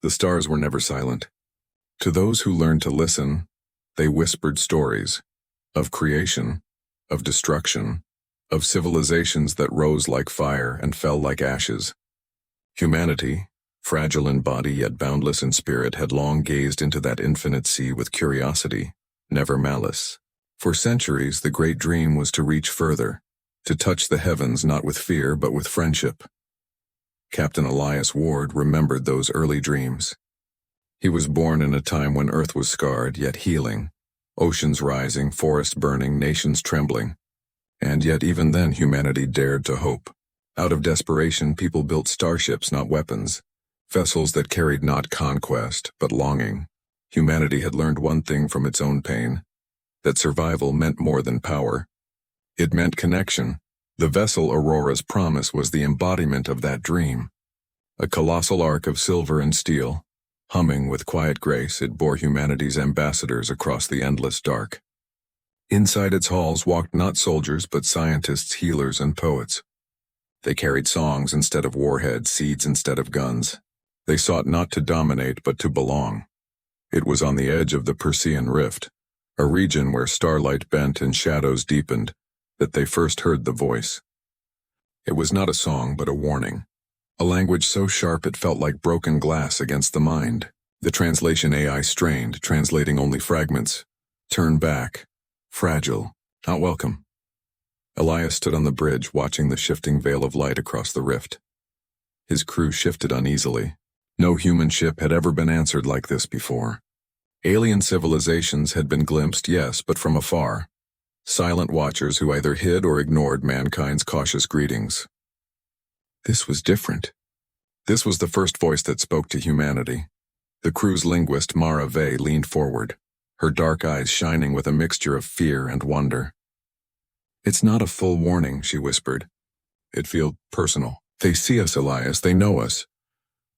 The stars were never silent. To those who learned to listen, they whispered stories of creation, of destruction, of civilizations that rose like fire and fell like ashes. Humanity, fragile in body yet boundless in spirit, had long gazed into that infinite sea with curiosity, never malice. For centuries, the great dream was to reach further, to touch the heavens not with fear but with friendship. Captain Elias Ward remembered those early dreams. He was born in a time when Earth was scarred yet healing, oceans rising, forests burning, nations trembling. And yet even then humanity dared to hope. Out of desperation, people built starships, not weapons, vessels that carried not conquest, but longing. Humanity had learned one thing from its own pain, that survival meant more than power. It meant connection. The vessel Aurora's promise was the embodiment of that dream. A colossal ark of silver and steel, humming with quiet grace, it bore humanity's ambassadors across the endless dark. Inside its halls walked not soldiers but scientists, healers, and poets. They carried songs instead of warheads, seeds instead of guns. They sought not to dominate but to belong. It was on the edge of the Persean Rift, a region where starlight bent and shadows deepened, that they first heard the voice. It was not a song but a warning, a language so sharp it felt like broken glass against the mind. The translation AI strained, translating only fragments. Turn back. Fragile. Not welcome. Elias stood on the bridge, watching the shifting veil of light across the rift. His crew shifted uneasily. No human ship had ever been answered like this before. Alien civilizations had been glimpsed, yes, but from afar. Silent watchers who either hid or ignored mankind's cautious greetings. This was different. This was the first voice that spoke to humanity. The crew's linguist, Mara Vey, leaned forward, her dark eyes shining with a mixture of fear and wonder. It's not a full warning, she whispered. It feels personal. They see us, Elias, they know us.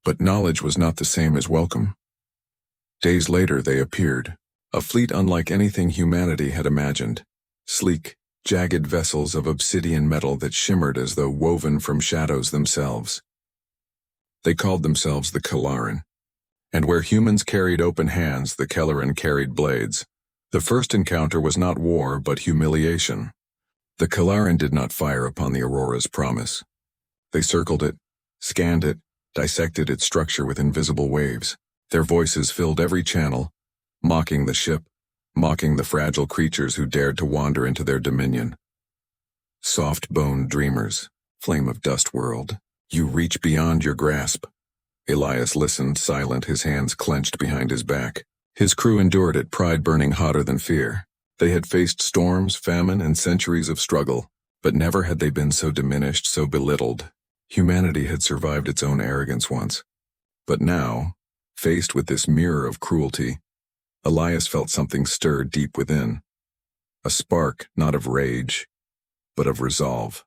But knowledge was not the same as welcome. Days later they appeared, a fleet unlike anything humanity had imagined. Sleek, jagged vessels of obsidian metal that shimmered as though woven from shadows themselves. They called themselves the Kalaran. And where humans carried open hands, the Kalaran carried blades. The first encounter was not war, but humiliation. The Kalaran did not fire upon the Aurora's promise. They circled it, scanned it, dissected its structure with invisible waves. Their voices filled every channel, mocking the ship, mocking the fragile creatures who dared to wander into their dominion. Soft-boned dreamers, flame of dust world, you reach beyond your grasp. Elias listened, silent, his hands clenched behind his back. His crew endured it, pride burning hotter than fear. They had faced storms, famine, and centuries of struggle, but never had they been so diminished, so belittled. Humanity had survived its own arrogance once. But now, faced with this mirror of cruelty, Elias felt something stir deep within. A spark, not of rage, but of resolve.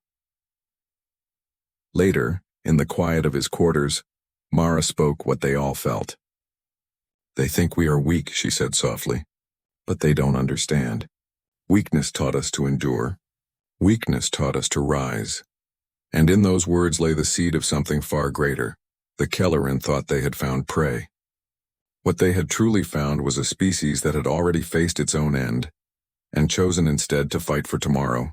Later, in the quiet of his quarters, Mara spoke what they all felt. They think we are weak, she said softly, but they don't understand. Weakness taught us to endure. Weakness taught us to rise. And in those words lay the seed of something far greater. The Kalaran thought they had found prey. What they had truly found was a species that had already faced its own end, and chosen instead to fight for tomorrow.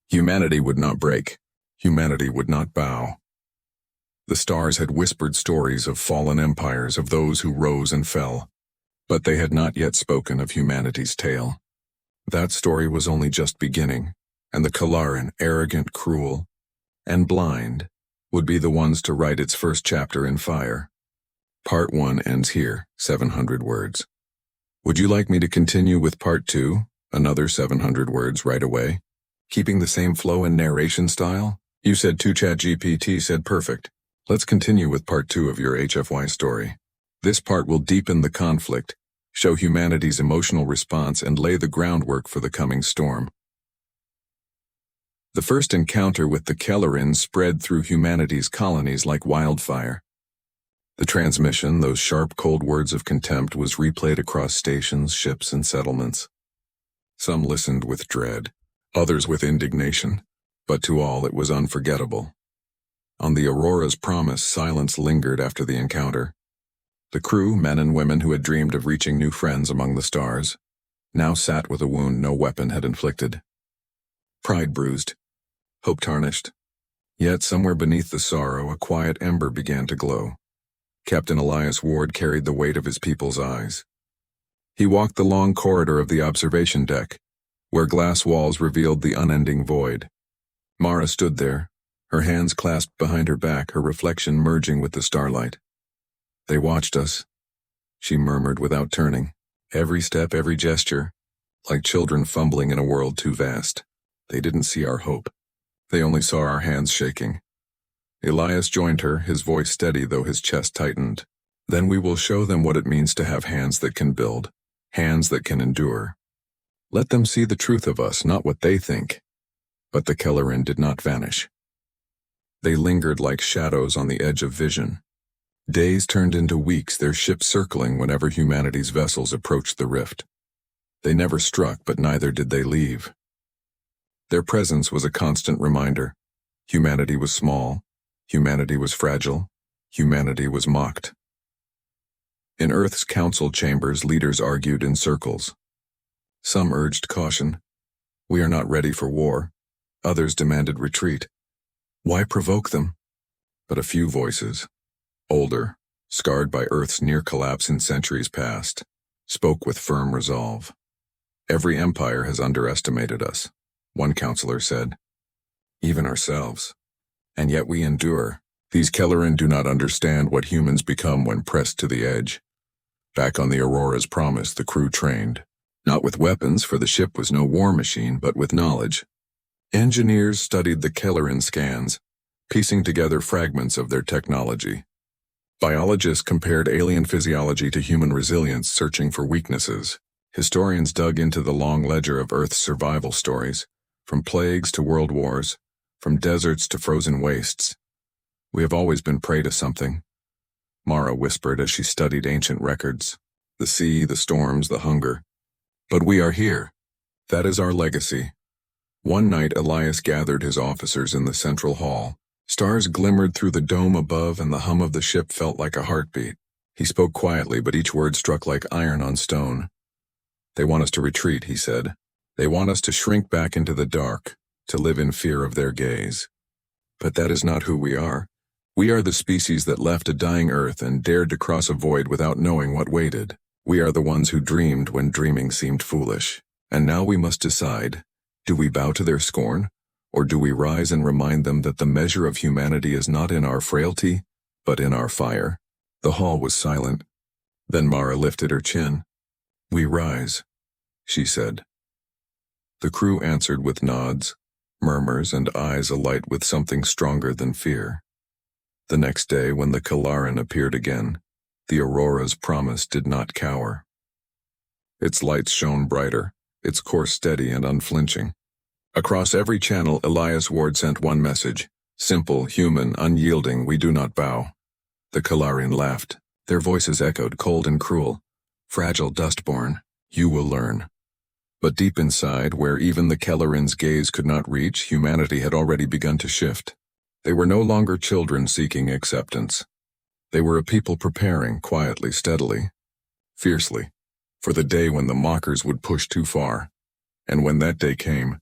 Humanity would not break. Humanity would not bow. The stars had whispered stories of fallen empires, of those who rose and fell, but they had not yet spoken of humanity's tale. That story was only just beginning, and the Kalaran, arrogant, cruel, and blind, would be the ones to write its first chapter in fire. Part 1 ends here, 700 words. Would you like me to continue with Part 2, another 700 words right away? Keeping the same flow and narration style? You said 2, ChatGPT said perfect. Let's continue with Part 2 of your HFY story. This part will deepen the conflict, show humanity's emotional response, and lay the groundwork for the coming storm. The first encounter with the Kalaran spread through humanity's colonies like wildfire. The transmission, those sharp, cold words of contempt, was replayed across stations, ships, and settlements. Some listened with dread, others with indignation, but to all it was unforgettable. On the Aurora's promise, silence lingered after the encounter. The crew, men and women who had dreamed of reaching new friends among the stars, now sat with a wound no weapon had inflicted. Pride bruised, hope tarnished. Yet somewhere beneath the sorrow, a quiet ember began to glow. Captain Elias Ward carried the weight of his people's eyes. He walked the long corridor of the observation deck, where glass walls revealed the unending void. Mara stood there, her hands clasped behind her back, her reflection merging with the starlight. "They watched us," she murmured without turning. Every step, every gesture, like children fumbling in a world too vast. They didn't see our hope. They only saw our hands shaking. Elias joined her, his voice steady though his chest tightened. "Then we will show them what it means to have hands that can build, hands that can endure. Let them see the truth of us, not what they think." But the Kelleran did not vanish. They lingered like shadows on the edge of vision. Days turned into weeks, their ship circling whenever humanity's vessels approached the rift. They never struck, but neither did they leave. Their presence was a constant reminder. Humanity was small, humanity was fragile, humanity was mocked. In Earth's council chambers, leaders argued in circles. Some urged caution. "We are not ready for war." Others demanded retreat. Why provoke them? But a few voices, older, scarred by Earth's near collapse in centuries past, spoke with firm resolve. "Every empire has underestimated us," one counselor said. "Even ourselves. And yet we endure. These Kelleran do not understand what humans become when pressed to the edge." Back on the Aurora's promise, the crew trained. Not with weapons, for the ship was no war machine, but with knowledge. Engineers studied the Kelleran scans, piecing together fragments of their technology. Biologists compared alien physiology to human resilience, searching for weaknesses. Historians dug into the long ledger of Earth's survival stories, from plagues to world wars, from deserts to frozen wastes. "We have always been prey to something," Mara whispered as she studied ancient records. "The sea, the storms, the hunger. But we are here. That is our legacy." One night Elias gathered his officers in the central hall. Stars glimmered through the dome above and the hum of the ship felt like a heartbeat. He spoke quietly, but each word struck like iron on stone. "They want us to retreat," he said. "They want us to shrink back into the dark, to live in fear of their gaze. But that is not who we are. We are the species that left a dying Earth and dared to cross a void without knowing what waited. We are the ones who dreamed when dreaming seemed foolish. And now we must decide. Do we bow to their scorn, or do we rise and remind them that the measure of humanity is not in our frailty, but in our fire?" The hall was silent. Then Mara lifted her chin. "We rise," she said. The crew answered with nods, murmurs, and eyes alight with something stronger than fear. The next day, when the Kelleran appeared again, the Aurora's promise did not cower. Its lights shone brighter, its course steady and unflinching. Across every channel, Elias Ward sent one message: simple, human, unyielding, we do not bow. The Kelleran laughed. Their voices echoed, cold and cruel. "Fragile dustborn, you will learn." But deep inside, where even the Kelleran's gaze could not reach, humanity had already begun to shift. They were no longer children seeking acceptance. They were a people preparing, quietly, steadily, fiercely, for the day when the mockers would push too far. And when that day came,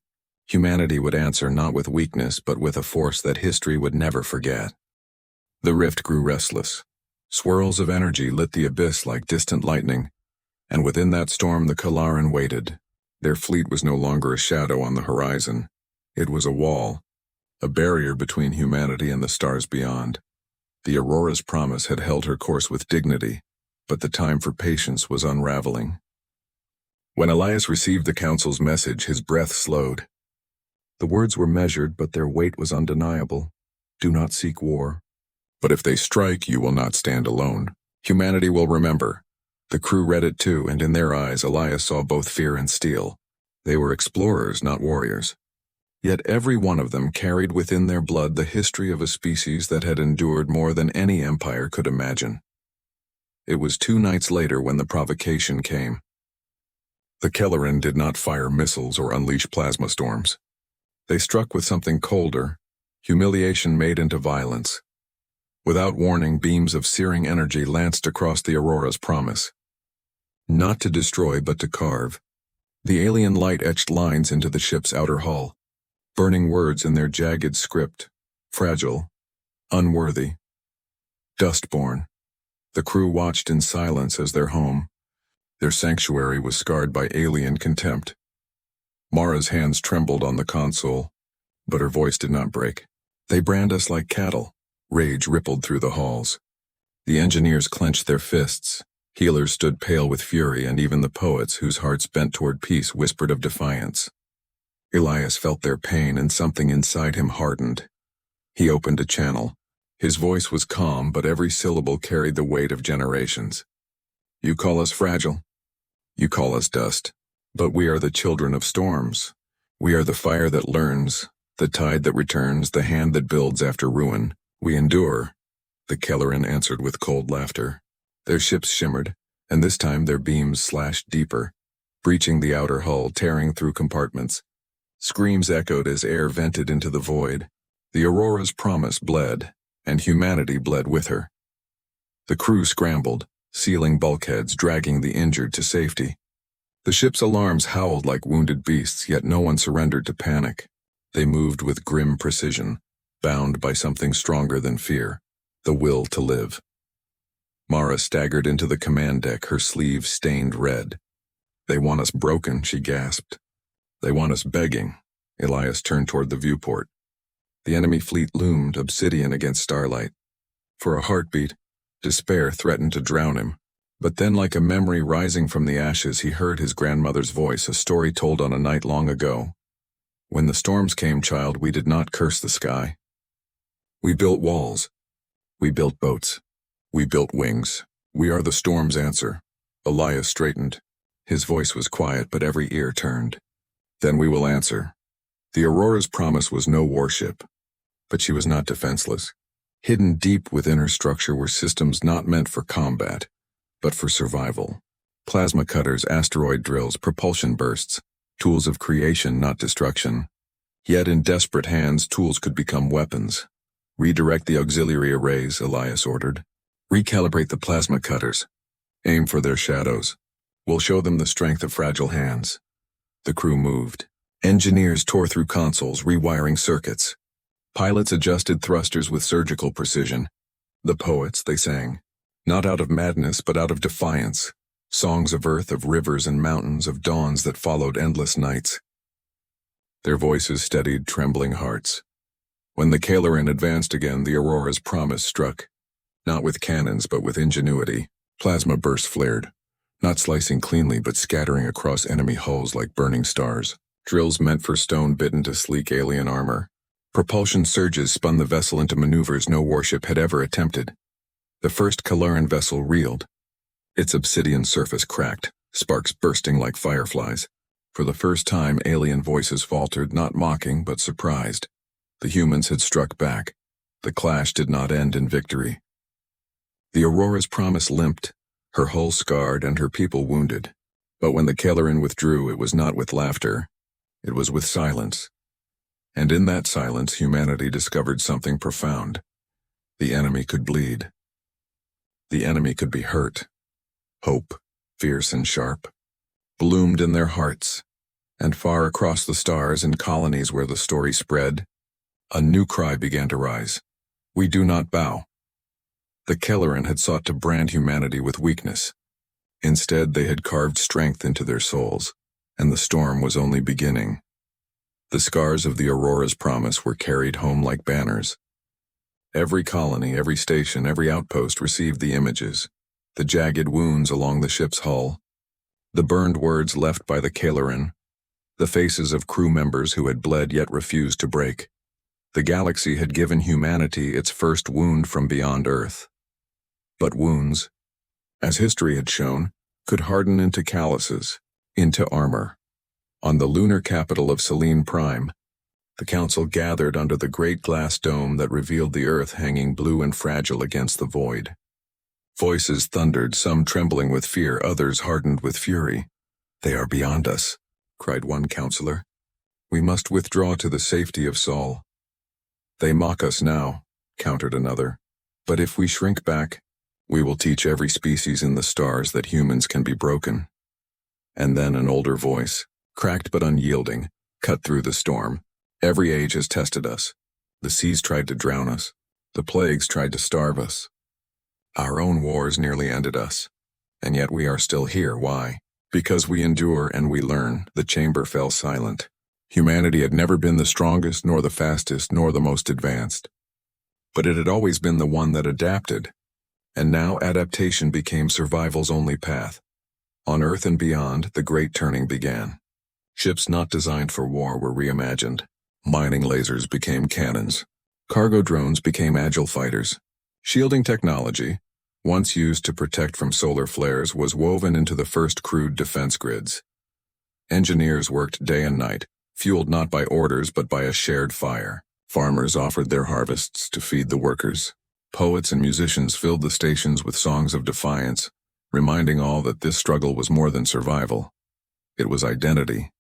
humanity would answer not with weakness but with a force that history would never forget. The rift grew restless. Swirls of energy lit the abyss like distant lightning, and within that storm the Kelleran waited. Their fleet was no longer a shadow on the horizon. It was a wall, a barrier between humanity and the stars beyond. The Aurora's promise had held her course with dignity, but the time for patience was unraveling. When Elias received the council's message, his breath slowed. The words were measured, but their weight was undeniable. Do not seek war. But if they strike, you will not stand alone. Humanity will remember. The crew read it too, and in their eyes Elias saw both fear and steel. They were explorers, not warriors. Yet every one of them carried within their blood the history of a species that had endured more than any empire could imagine. It was 2 nights later when the provocation came. The Kelleran did not fire missiles or unleash plasma storms. They struck with something colder, humiliation made into violence. Without warning, beams of searing energy lanced across the Aurora's promise. Not to destroy, but to carve. The alien light etched lines into the ship's outer hull, burning words in their jagged script: fragile, unworthy, dustborn. The crew watched in silence as their home, their sanctuary, was scarred by alien contempt. Mara's hands trembled on the console, but her voice did not break. They brand us like cattle. Rage rippled through the halls. The engineers clenched their fists. Healers stood pale with fury, and even the poets, whose hearts bent toward peace, whispered of defiance. Elias felt their pain, and something inside him hardened. He opened a channel. His voice was calm, but every syllable carried the weight of generations. You call us fragile. You call us dust. But we are the children of storms. We are the fire that learns, the tide that returns, the hand that builds after ruin. We endure, the Kelleran answered with cold laughter. Their ships shimmered, and this time their beams slashed deeper, breaching the outer hull, tearing through compartments. Screams echoed as air vented into the void. The Aurora's promise bled, and humanity bled with her. The crew scrambled, sealing bulkheads, dragging the injured to safety. The ship's alarms howled like wounded beasts, yet no one surrendered to panic. They moved with grim precision, bound by something stronger than fear, the will to live. Mara staggered into the command deck, her sleeves stained red. They want us broken, she gasped. They want us begging. Elias turned toward the viewport. The enemy fleet loomed, obsidian against starlight. For a heartbeat, despair threatened to drown him. But then, like a memory rising from the ashes, he heard his grandmother's voice, a story told on a night long ago. When the storms came, child, we did not curse the sky. We built walls. We built boats. We built wings. We are the storm's answer. Elias straightened. His voice was quiet, but every ear turned. Then we will answer. The Aurora's promise was no warship, but she was not defenseless. Hidden deep within her structure were systems not meant for combat, but for survival. Plasma cutters, asteroid drills, propulsion bursts, tools of creation, not destruction. Yet in desperate hands, tools could become weapons. Redirect the auxiliary arrays, Elias ordered. Recalibrate the plasma cutters. Aim for their shadows. We'll show them the strength of fragile hands. The crew moved. Engineers tore through consoles, rewiring circuits. Pilots adjusted thrusters with surgical precision. The poets, they sang. Not out of madness, but out of defiance. Songs of earth, of rivers and mountains, of dawns that followed endless nights. Their voices steadied trembling hearts. When the Kelleran advanced again, the Aurora's promise struck. Not with cannons, but with ingenuity. Plasma bursts flared, not slicing cleanly, but scattering across enemy hulls like burning stars. Drills meant for stone bit into sleek alien armor. Propulsion surges spun the vessel into maneuvers no warship had ever attempted. The first Kelleran vessel reeled. Its obsidian surface cracked, sparks bursting like fireflies. For the first time, alien voices faltered, not mocking, but surprised. The humans had struck back. The clash did not end in victory. The Aurora's promise limped, her hull scarred and her people wounded. But when the Kelleran withdrew, it was not with laughter. It was with silence. And in that silence, humanity discovered something profound. The enemy could bleed. The enemy could be hurt. Hope, fierce and sharp, bloomed in their hearts. And far across the stars, in colonies where the story spread, a new cry began to rise. We do not bow. The Kelleran had sought to brand humanity with weakness. Instead, they had carved strength into their souls, and the storm was only beginning. The scars of the Aurora's promise were carried home like banners. Every colony, every station, every outpost received the images, the jagged wounds along the ship's hull, the burned words left by the Kelleran, the faces of crew members who had bled yet refused to break. The galaxy had given humanity its first wound from beyond Earth. But wounds, as history had shown, could harden into calluses, into armor. On the lunar capital of Selene Prime, the council gathered under the great glass dome that revealed the Earth hanging blue and fragile against the void. Voices thundered, some trembling with fear, others hardened with fury. They are beyond us, cried one counselor. We must withdraw to the safety of Sol. They mock us now, countered another. But if we shrink back, we will teach every species in the stars that humans can be broken. And then an older voice, cracked but unyielding, cut through the storm. Every age has tested us. The seas tried to drown us. The plagues tried to starve us. Our own wars nearly ended us. And yet we are still here. Why? Because we endure and we learn. The chamber fell silent. Humanity had never been the strongest, nor the fastest, nor the most advanced. But it had always been the one that adapted. And now adaptation became survival's only path. On Earth and beyond, the great turning began. Ships not designed for war were reimagined. Mining lasers became cannons. Cargo drones became agile fighters. Shielding technology, once used to protect from solar flares, was woven into the first crude defense grids. Engineers worked day and night, fueled not by orders but by a shared fire. Farmers offered their harvests to feed the workers. Poets and musicians filled the stations with songs of defiance, reminding all that this struggle was more than survival. It was identity.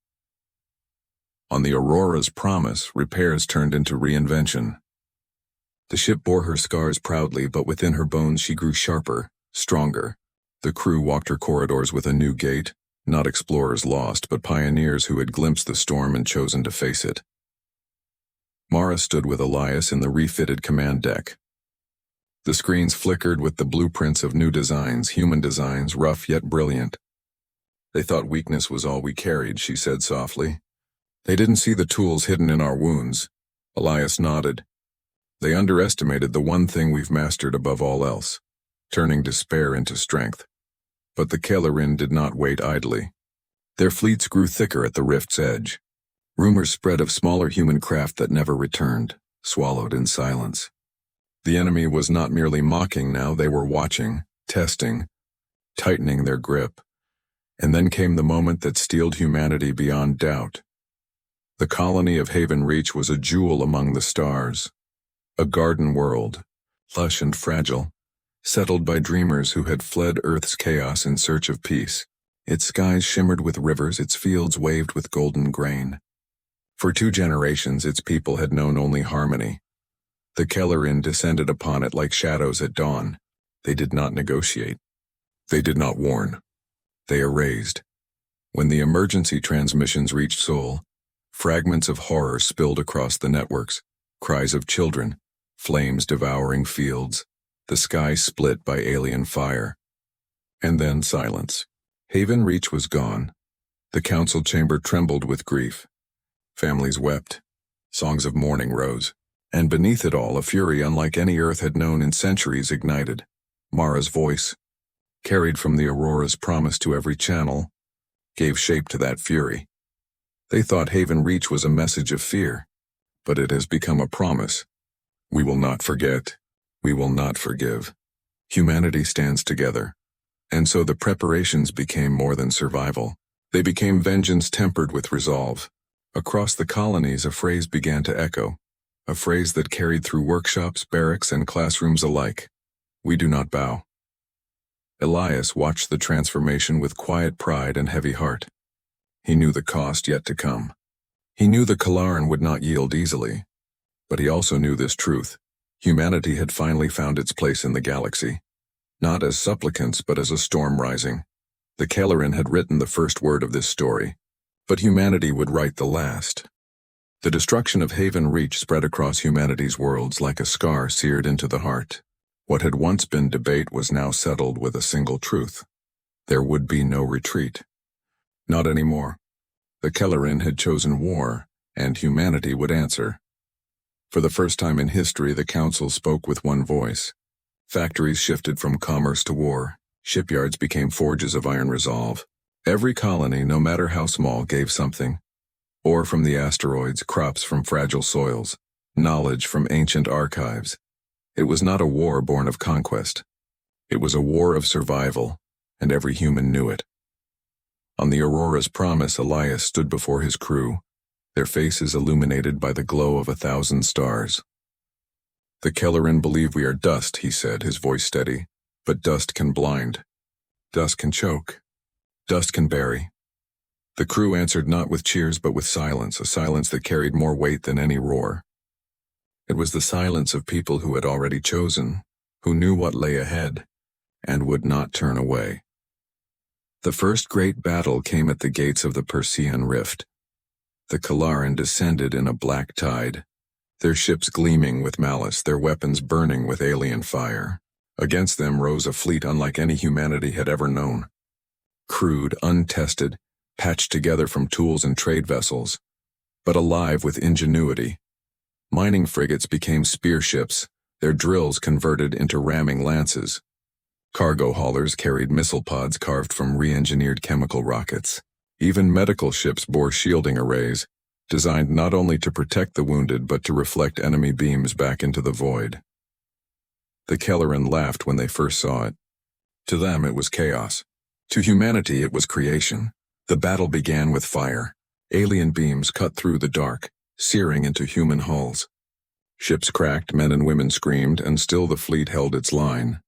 On the Aurora's promise, repairs turned into reinvention. The ship bore her scars proudly, but within her bones she grew sharper, stronger. The crew walked her corridors with a new gait, not explorers lost, but pioneers who had glimpsed the storm and chosen to face it. Mara stood with Elias in the refitted command deck. The screens flickered with the blueprints of new designs, human designs, rough yet brilliant. They thought weakness was all we carried, she said softly. They didn't see the tools hidden in our wounds. Elias nodded. They underestimated the one thing we've mastered above all else, turning despair into strength. But the Kellerin did not wait idly. Their fleets grew thicker at the rift's edge. Rumors spread of smaller human craft that never returned, swallowed in silence. The enemy was not merely mocking now, they were watching, testing, tightening their grip. And then came the moment that steeled humanity beyond doubt. The colony of Haven Reach was a jewel among the stars. A garden world, lush and fragile, settled by dreamers who had fled Earth's chaos in search of peace. Its skies shimmered with rivers, its fields waved with golden grain. For 2 generations, its people had known only harmony. The Kellerin descended upon it like shadows at dawn. They did not negotiate. They did not warn. They erased. When the emergency transmissions reached Seoul, fragments of horror spilled across the networks, cries of children, flames devouring fields, the sky split by alien fire. And then silence. Haven Reach was gone. The council chamber trembled with grief. Families wept. Songs of mourning rose. And beneath it all, a fury unlike any Earth had known in centuries ignited. Mara's voice, carried from the Aurora's promise to every channel, gave shape to that fury. They thought Haven Reach was a message of fear, but it has become a promise. We will not forget. We will not forgive. Humanity stands together. And so the preparations became more than survival. They became vengeance tempered with resolve. Across the colonies, a phrase began to echo, a phrase that carried through workshops, barracks, and classrooms alike. We do not bow. Elias watched the transformation with quiet pride and heavy heart. He knew the cost yet to come. He knew the Kellerin would not yield easily. But he also knew this truth. Humanity had finally found its place in the galaxy. Not as supplicants, but as a storm rising. The Kellerin had written the first word of this story, but humanity would write the last. The destruction of Haven Reach spread across humanity's worlds like a scar seared into the heart. What had once been debate was now settled with a single truth. There would be no retreat. Not anymore. The Kellerin had chosen war, and humanity would answer. For the first time in history, the council spoke with one voice. Factories shifted from commerce to war. Shipyards became forges of iron resolve. Every colony, no matter how small, gave something. Ore from the asteroids, crops from fragile soils, knowledge from ancient archives. It was not a war born of conquest. It was a war of survival, and every human knew it. On the Aurora's promise, Elias stood before his crew, their faces illuminated by the glow of 1,000 stars. The Kellerin believe we are dust, he said, his voice steady. But dust can blind. Dust can choke. Dust can bury. The crew answered not with cheers but with silence, a silence that carried more weight than any roar. It was the silence of people who had already chosen, who knew what lay ahead and would not turn away. The first great battle came at the gates of the Persean Rift. The Kalaran descended in a black tide, their ships gleaming with malice, their weapons burning with alien fire. Against them rose a fleet unlike any humanity had ever known. Crude, untested, patched together from tools and trade vessels, but alive with ingenuity. Mining frigates became spear ships, their drills converted into ramming lances. Cargo haulers carried missile pods carved from re-engineered chemical rockets. Even medical ships bore shielding arrays, designed not only to protect the wounded but to reflect enemy beams back into the void. The Kalaran laughed when they first saw it. To them it was chaos. To humanity it was creation. The battle began with fire. Alien beams cut through the dark, searing into human hulls. Ships cracked, men and women screamed, and still the fleet held its line.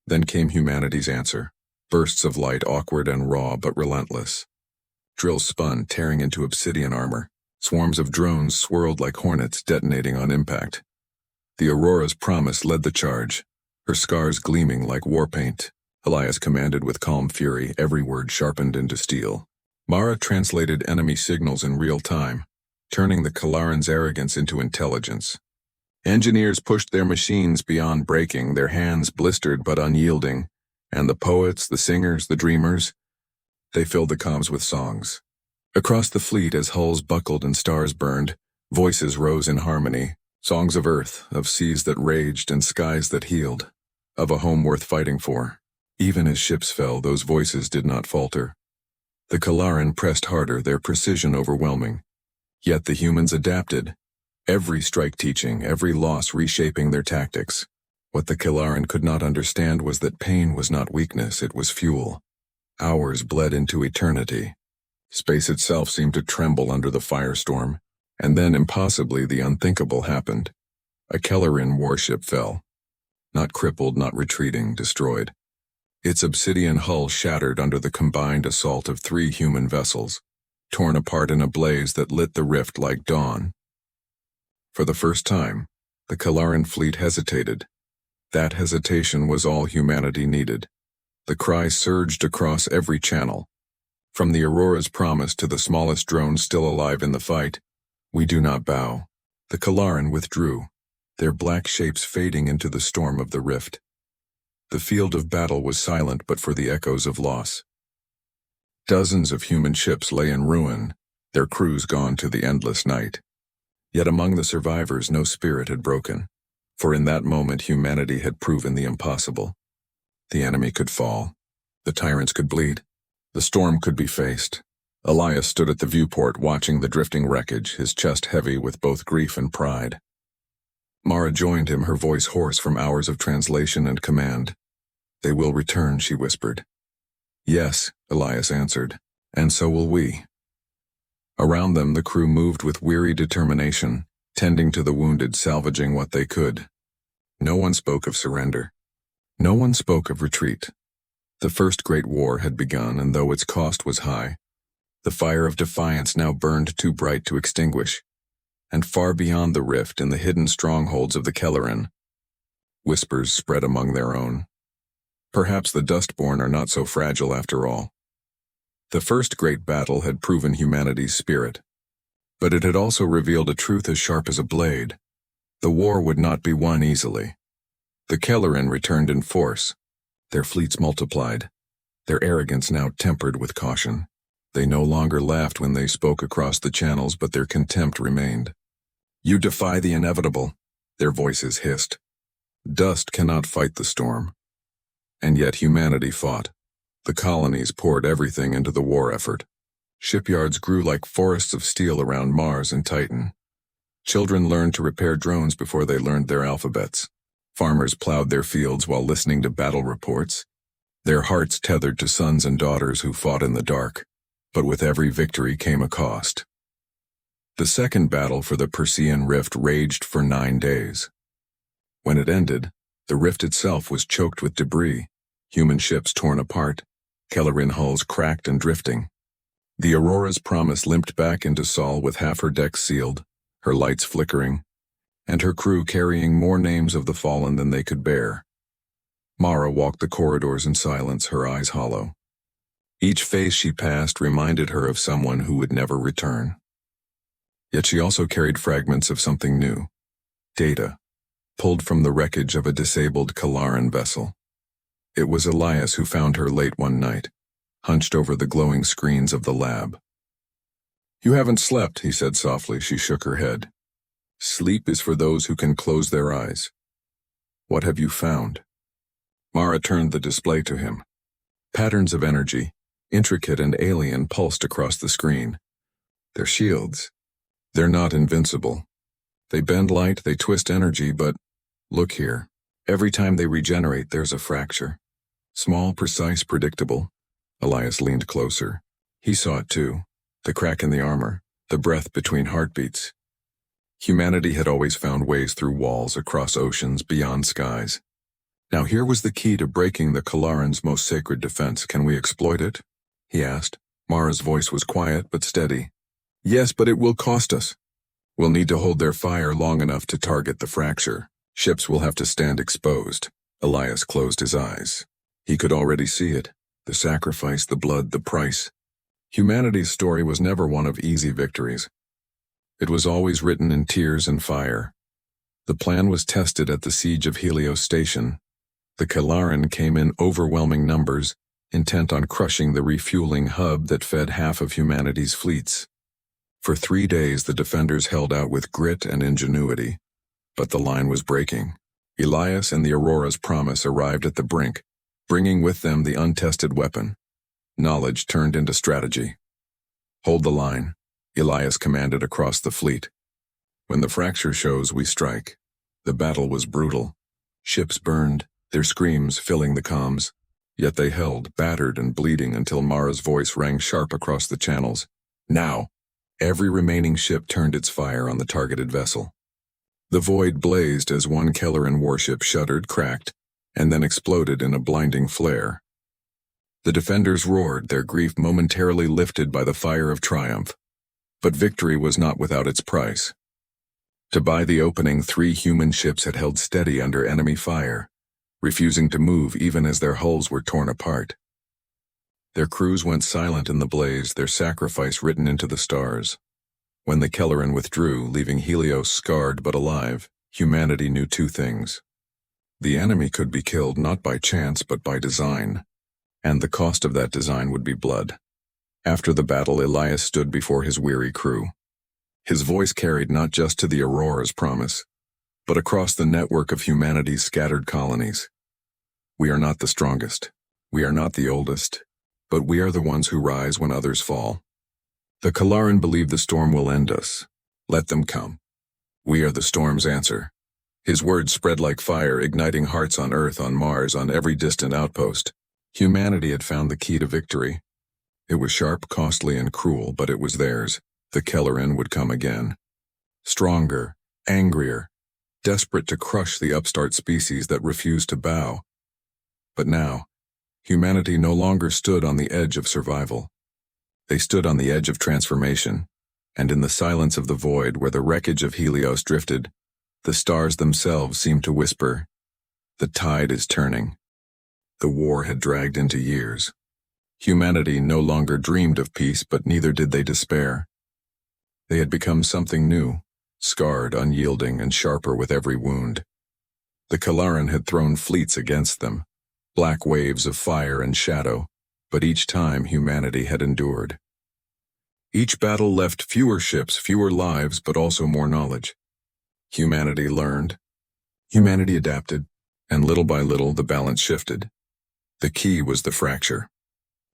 Then came humanity's answer. Bursts of light, awkward and raw but relentless. Drills spun, tearing into obsidian armor. Swarms of drones swirled like hornets, detonating on impact. The Aurora's promise led the charge, her scars gleaming like war paint. Elias commanded with calm fury, every word sharpened into steel. Mara translated enemy signals in real time, turning the Kalaran's arrogance into intelligence. Engineers pushed their machines beyond breaking, their hands blistered but unyielding, and the poets, the singers, the dreamers, they filled the comms with songs. Across the fleet, as hulls buckled and stars burned, voices rose in harmony, songs of earth, of seas that raged and skies that healed, of a home worth fighting for. Even as ships fell, those voices did not falter. The Kalaran pressed harder, their precision overwhelming. Yet the humans adapted, every strike teaching, every loss reshaping their tactics. What the Kalaran could not understand was that pain was not weakness, it was fuel. Hours bled into eternity. Space itself seemed to tremble under the firestorm, and then impossibly the unthinkable happened. A Kalaran warship fell. Not crippled, not retreating, destroyed. Its obsidian hull shattered under the combined assault of 3 human vessels, torn apart in a blaze that lit the rift like dawn. For the first time, the Kalaran fleet hesitated. That hesitation was all humanity needed. The cry surged across every channel. From the Aurora's promise to the smallest drone still alive in the fight, "We do not bow." The Kalaran withdrew, their black shapes fading into the storm of the rift. The field of battle was silent but for the echoes of loss. Dozens of human ships lay in ruin, their crews gone to the endless night. Yet among the survivors no spirit had broken, for in that moment humanity had proven the impossible. The enemy could fall, the tyrants could bleed, the storm could be faced. Elias stood at the viewport watching the drifting wreckage, his chest heavy with both grief and pride. Mara joined him, her voice hoarse from hours of translation and command. "They will return," she whispered. "Yes," Elias answered, "and so will we." Around them the crew moved with weary determination, tending to the wounded, salvaging what they could. No one spoke of surrender. No one spoke of retreat. The first great war had begun, and though its cost was high, the fire of defiance now burned too bright to extinguish. And far beyond the rift, in the hidden strongholds of the Kalaran, whispers spread among their own. Perhaps the Dustborn are not so fragile after all. The first great battle had proven humanity's spirit, but it had also revealed a truth as sharp as a blade. The war would not be won easily. The Kalaran returned in force. Their fleets multiplied, their arrogance now tempered with caution. They no longer laughed when they spoke across the channels, but their contempt remained. "You defy the inevitable," their voices hissed. "Dust cannot fight the storm." And yet humanity fought. The colonies poured everything into the war effort. Shipyards grew like forests of steel around Mars and Titan. Children learned to repair drones before they learned their alphabets. Farmers plowed their fields while listening to battle reports, their hearts tethered to sons and daughters who fought in the dark. But with every victory came a cost. The second battle for the Persean Rift raged for 9 days. When it ended, the rift itself was choked with debris, human ships torn apart, Kalaran hulls cracked and drifting. The Aurora's promise limped back into Sol with half her decks sealed, her lights flickering, and her crew carrying more names of the fallen than they could bear. Mara walked the corridors in silence, her eyes hollow. Each face she passed reminded her of someone who would never return. Yet she also carried fragments of something new. Data, pulled from the wreckage of a disabled Kalaran vessel. It was Elias who found her late one night, hunched over the glowing screens of the lab. "You haven't slept," he said softly. She shook her head. "Sleep is for those who can close their eyes. What have you found?" Mara turned the display to him. Patterns of energy, intricate and alien, pulsed across the screen. "They're shields. They're not invincible. They bend light, they twist energy, but look here. Every time they regenerate, there's a fracture. Small, precise, predictable." Elias leaned closer. He saw it too. The crack in the armor, the breath between heartbeats. Humanity had always found ways through walls, across oceans, beyond skies. Now here was the key to breaking the Kalaran's most sacred defense. "Can we exploit it?" he asked. Mara's voice was quiet but steady. "Yes, but it will cost us. We'll need to hold their fire long enough to target the fracture. Ships will have to stand exposed." Elias closed his eyes. He could already see it. The sacrifice, the blood, the price. Humanity's story was never one of easy victories. It was always written in tears and fire. The plan was tested at the siege of Helios Station. The Kalaran came in overwhelming numbers, intent on crushing the refueling hub that fed half of humanity's fleets. For 3 days the defenders held out with grit and ingenuity. But the line was breaking. Elias and the Aurora's promise arrived at the brink, bringing with them the untested weapon. Knowledge turned into strategy. "Hold the line," Elias commanded across the fleet. "When the fracture shows, we strike." The battle was brutal. Ships burned, their screams filling the comms. Yet they held, battered and bleeding, until Mara's voice rang sharp across the channels. "Now!" Every remaining ship turned its fire on the targeted vessel. The void blazed as one Kalaran warship shuddered, cracked, and then exploded in a blinding flare. The defenders roared, their grief momentarily lifted by the fire of triumph. But victory was not without its price. To buy the opening, 3 human ships had held steady under enemy fire, refusing to move even as their hulls were torn apart. Their crews went silent in the blaze, their sacrifice written into the stars. When the Kalaran withdrew, leaving Helios scarred but alive, humanity knew 2 things. The enemy could be killed not by chance but by design, and the cost of that design would be blood. After the battle, Elias stood before his weary crew. His voice carried not just to the Aurora's promise, but across the network of humanity's scattered colonies. "We are not the strongest. We are not the oldest. But we are the ones who rise when others fall. The Kalaran believe the storm will end us. Let them come. We are the storm's answer." His words spread like fire, igniting hearts on Earth, on Mars, on every distant outpost. Humanity had found the key to victory. It was sharp, costly, and cruel, but it was theirs. The Kalaran would come again. Stronger, angrier, desperate to crush the upstart species that refused to bow. But now, humanity no longer stood on the edge of survival. They stood on the edge of transformation, and in the silence of the void where the wreckage of Helios drifted, the stars themselves seemed to whisper, "The tide is turning." The war had dragged into years. Humanity no longer dreamed of peace, but neither did they despair. They had become something new, scarred, unyielding, and sharper with every wound. The Kalaran had thrown fleets against them, black waves of fire and shadow, but each time humanity had endured. Each battle left fewer ships, fewer lives, but also more knowledge. Humanity learned. Humanity adapted, and little by little the balance shifted. The key was the fracture.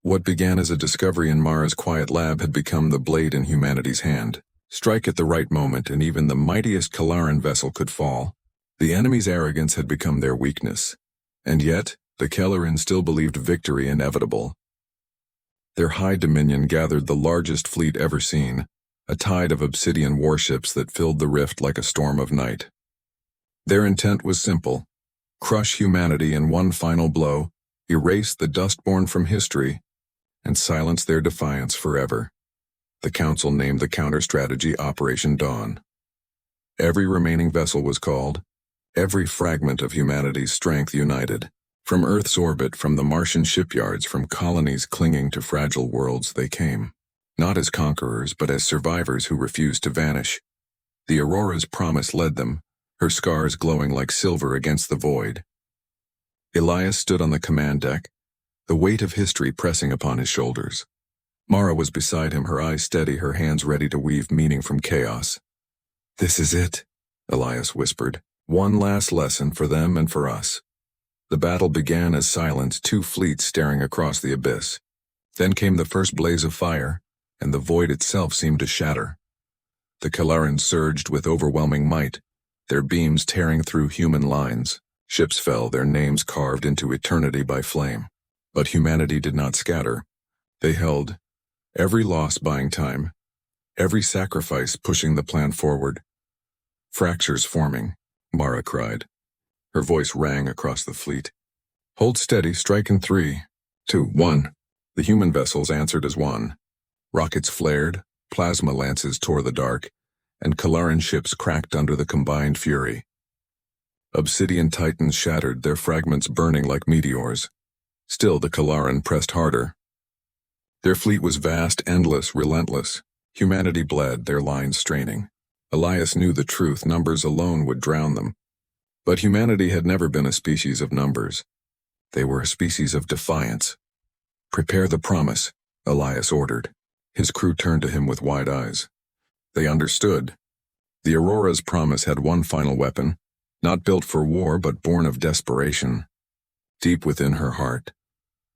What began as a discovery in Mara's quiet lab had become the blade in humanity's hand. Strike at the right moment, and even the mightiest Kalaran vessel could fall. The enemy's arrogance had become their weakness. And yet, the Kalaran still believed victory inevitable. Their high dominion gathered the largest fleet ever seen, a tide of obsidian warships that filled the rift like a storm of night. Their intent was simple: crush humanity in one final blow, erase the dustborn from history, and silence their defiance forever. The Council named the counter-strategy Operation Dawn. Every remaining vessel was called, every fragment of humanity's strength united. From Earth's orbit, from the Martian shipyards, from colonies clinging to fragile worlds, they came. Not as conquerors, but as survivors who refused to vanish. The Aurora's promise led them, her scars glowing like silver against the void. Elias stood on the command deck, the weight of history pressing upon his shoulders. Mara was beside him, her eyes steady, her hands ready to weave meaning from chaos. "This is it," Elias whispered. "One last lesson for them and for us." The battle began as silence, two fleets staring across the abyss. Then came the first blaze of fire, and the void itself seemed to shatter. The Kalarans surged with overwhelming might, their beams tearing through human lines. Ships fell, their names carved into eternity by flame. But humanity did not scatter. They held, every loss buying time, every sacrifice pushing the plan forward. "Fractures forming," Mara cried. Her voice rang across the fleet. "Hold steady, strike in 3, 2, 1. The human vessels answered as one. Rockets flared, plasma lances tore the dark, and Kalaran ships cracked under the combined fury. Obsidian titans shattered, their fragments burning like meteors. Still the Kalaran pressed harder. Their fleet was vast, endless, relentless. Humanity bled, their lines straining. Elias knew the truth, numbers alone would drown them. But humanity had never been a species of numbers. They were a species of defiance. "Prepare the promise," Elias ordered. His crew turned to him with wide eyes. They understood. The Aurora's promise had one final weapon, not built for war but born of desperation. Deep within her heart,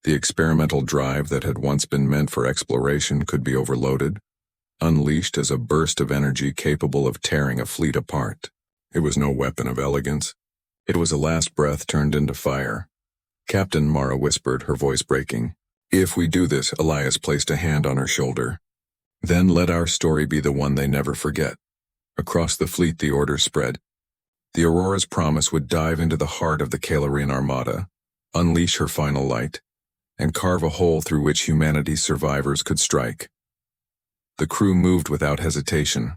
the experimental drive that had once been meant for exploration could be overloaded, unleashed as a burst of energy capable of tearing a fleet apart. It was no weapon of elegance. It was a last breath turned into fire. "Captain," Mara whispered, her voice breaking. "If we do this," Elias placed a hand on her shoulder, "then let our story be the one they never forget." Across the fleet the order spread. The Aurora's promise would dive into the heart of the Kalaran armada, unleash her final light, and carve a hole through which humanity's survivors could strike. The crew moved without hesitation.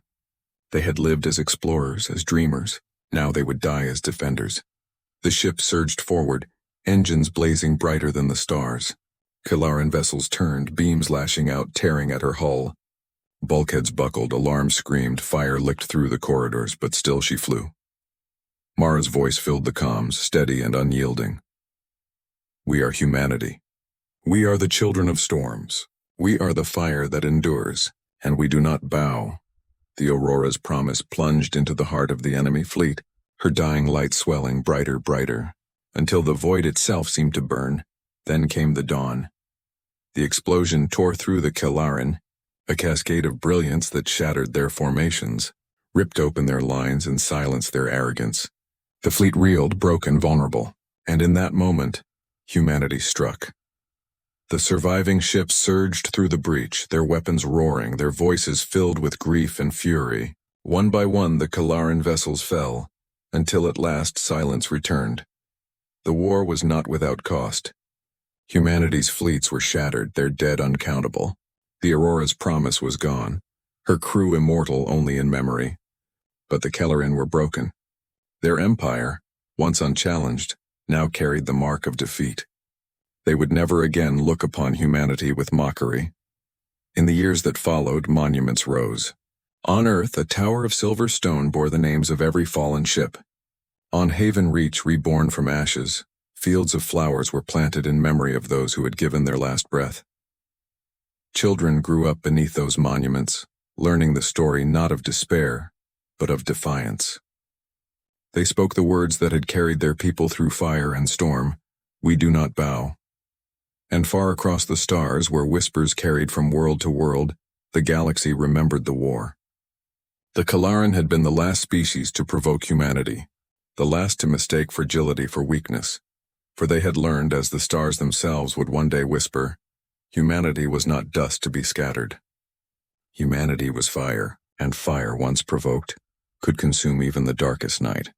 They had lived as explorers, as dreamers. Now they would die as defenders. The ship surged forward, engines blazing brighter than the stars. Kalaran vessels turned, beams lashing out, tearing at her hull. Bulkheads buckled, alarms screamed, fire licked through the corridors, but still she flew. Mara's voice filled the comms, steady and unyielding. "We are humanity. We are the children of storms. We are the fire that endures, and we do not bow." The Aurora's promise plunged into the heart of the enemy fleet, her dying light swelling brighter, brighter, until the void itself seemed to burn. Then came the dawn. The explosion tore through the Kalaran, a cascade of brilliance that shattered their formations, ripped open their lines and silenced their arrogance. The fleet reeled, broken, vulnerable, and in that moment, humanity struck. The surviving ships surged through the breach, their weapons roaring, their voices filled with grief and fury. One by one the Kalaran vessels fell, until at last silence returned. The war was not without cost. Humanity's fleets were shattered, their dead uncountable. The Aurora's promise was gone, her crew immortal only in memory. But the Kalaran were broken. Their empire, once unchallenged, now carried the mark of defeat. They would never again look upon humanity with mockery. In the years that followed, monuments rose. On Earth, a tower of silver stone bore the names of every fallen ship. On Haven Reach, reborn from ashes, fields of flowers were planted in memory of those who had given their last breath. Children grew up beneath those monuments, learning the story not of despair, but of defiance. They spoke the words that had carried their people through fire and storm: "We do not bow." And far across the stars, where whispers carried from world to world, the galaxy remembered the war. The Kalaran had been the last species to provoke humanity, the last to mistake fragility for weakness, for they had learned, as the stars themselves would one day whisper, humanity was not dust to be scattered. Humanity was fire, and fire, once provoked, could consume even the darkest night.